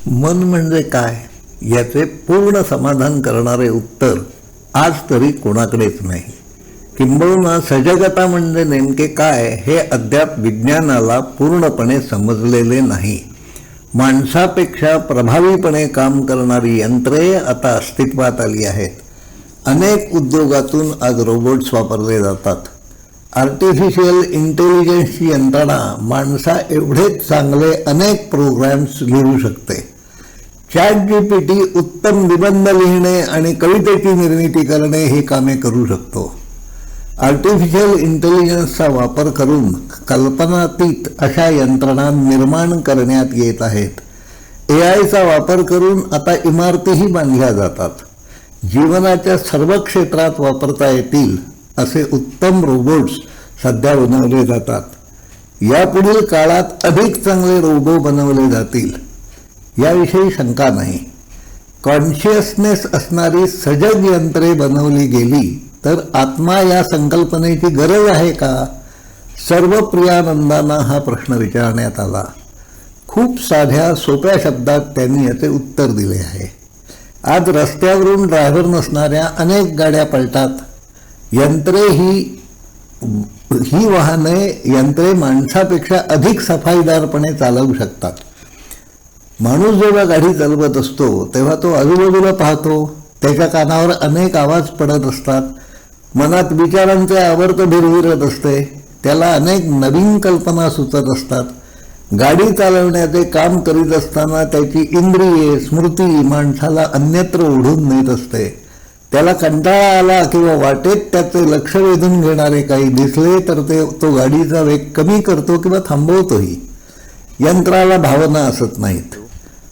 मन म्हणजे काय याचे पूर्ण समाधान करणारे उत्तर आज तरी कोणाकडेच नाही. किंबहुना सजगता म्हणजे नेमके काय हे अद्याप विज्ञानाला पूर्णपणे समजलेले नाही. माणसापेक्षा प्रभावीपणे काम करणारी यंत्रे आता अस्तित्वात आली आहेत. अनेक उद्योगातून आज रोबोट्स वापरले जातात. आर्टिफिशियल इंटेलिजन्सची यंत्रणा माणसा एवढेच चांगले अनेक प्रोग्रॅम्स लिहू शकते. ChatGPT उत्तम निबंध लिहिणे आणि कवितेची निर्मिती करणे ही कामे करू शकतो. आर्टिफिशियल इंटेलिजन्सचा वापर करून कल्पनातीत अशा यंत्रणा निर्माण करण्यात येत आहेत. AIचा वापर करून आता इमारतीही बांधल्या जातात. जीवनाच्या सर्व क्षेत्रात वापरता येतील असे उत्तम रोबोट्स सध्या बनवले जातात. यापुढील काळात अधिक चांगले रोबो बनवले जातील याविषयी शंका नाही. कॉन्शियसनेस असणारी सजग यंत्रे बनवली गेली तर आत्मा या संकल्पनेची गरज आहे का? सर्व प्रियानंदांना हा प्रश्न विचारण्यात आला. खूप साध्या सोप्या शब्दात त्यांनी याचे उत्तर दिले आहे. आज रस्त्यावरून ड्रायव्हर नसणाऱ्या अनेक गाड्या पळतात. ही वाहने यंत्रे माणसापेक्षा अधिक सफाईदारपणे चालवू शकतात. माणूस जेव्हा गाडी चालवत असतो तेव्हा तो आजूबाजूला पाहतो. त्याच्या कानावर अनेक आवाज पडत असतात. मनात विचारांचे आवर्त भिरभिरत असते. त्याला अनेक नवीन कल्पना सुचत असतात. गाडी चालवण्याचे काम करीत असताना त्याची इंद्रिये स्मृती माणसाला अन्यत्र ओढून नेत असते. त्याला कंटाळा आला किंवा वाटेत त्याचे लक्ष वेधून घेणारे काही दिसले तर तो गाडीचा वेग कमी करतो किंवा थांबवतोही. यंत्राला भावना असत नाहीत.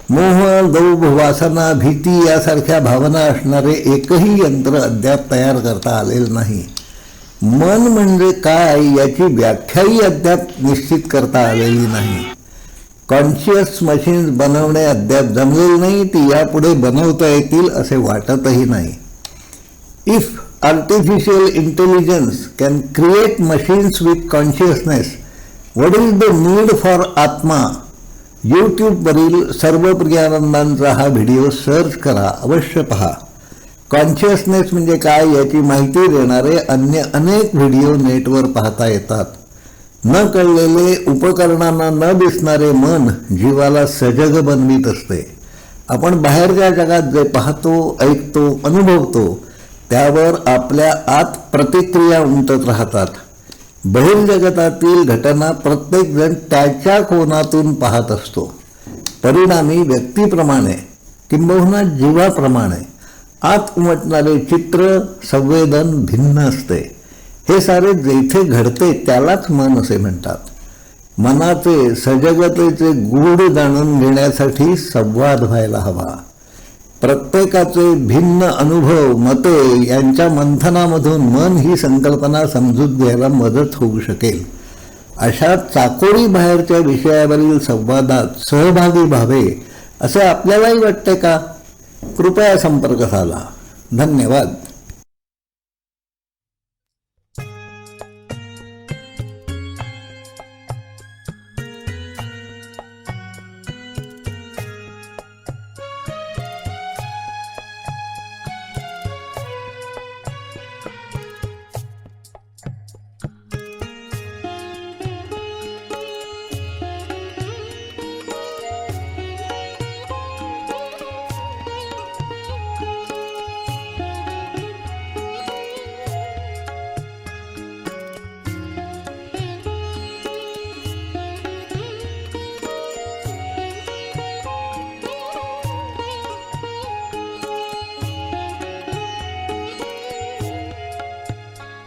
मोह, लोभ, वासना, भीती यासारख्या भावना असणारे एकही यंत्र अद्याप तयार करता आलेलं नाही. मन म्हणजे काय याची व्याख्याही अद्याप निश्चित करता आलेली नाही. कॉन्शियस मशीन्स बनवणे अद्याप जमलेले नाही. ती यापुढे बनवता येतील असे वाटतही नाही. If artificial intelligence can create machines with consciousness, what is the need for आत्मा? यूट्यूबवरील सर्व प्रियानंदांचा हा व्हिडिओ सर्च करा, अवश्य पहा. कॉन्शियसनेस म्हणजे काय याची माहिती देणारे अन्य अनेक व्हिडिओ नेटवर पाहता येतात. न कळलेले, उपकरणांना न दिसणारे मन जीवाला सजग बनवीत असते. आपण बाहेरच्या जगात जे पाहतो, ऐकतो, अनुभवतो त्यावर आपल्या आत प्रतिक्रिया उमटत राहतात. बहिर्जगतातील घटना प्रत्येकजण त्याच्या कोनातून पाहत असतो. परिणामी व्यक्तीप्रमाणे किंबहुना जीवाप्रमाणे आत उमटणारे चित्र, संवेदन भिन्न असते. हे सारे जेथे घडते त्यालाच मन असे म्हणतात. मनाचे, सजगतेचे गूढ जाणून घेण्यासाठी संवाद व्हायला हवा. प्रत्येकाचे भिन्न अनुभव, मते यांच्या मंथनामधून मन ही संकल्पना समजून घ्यायला मदत होऊ शकेल. अशा चाकोरी बाहेरच्या विषयावरील संवादात सहभागी व्हावे असे आपल्यालाही वाटते का? कृपया संपर्क साधा. धन्यवाद.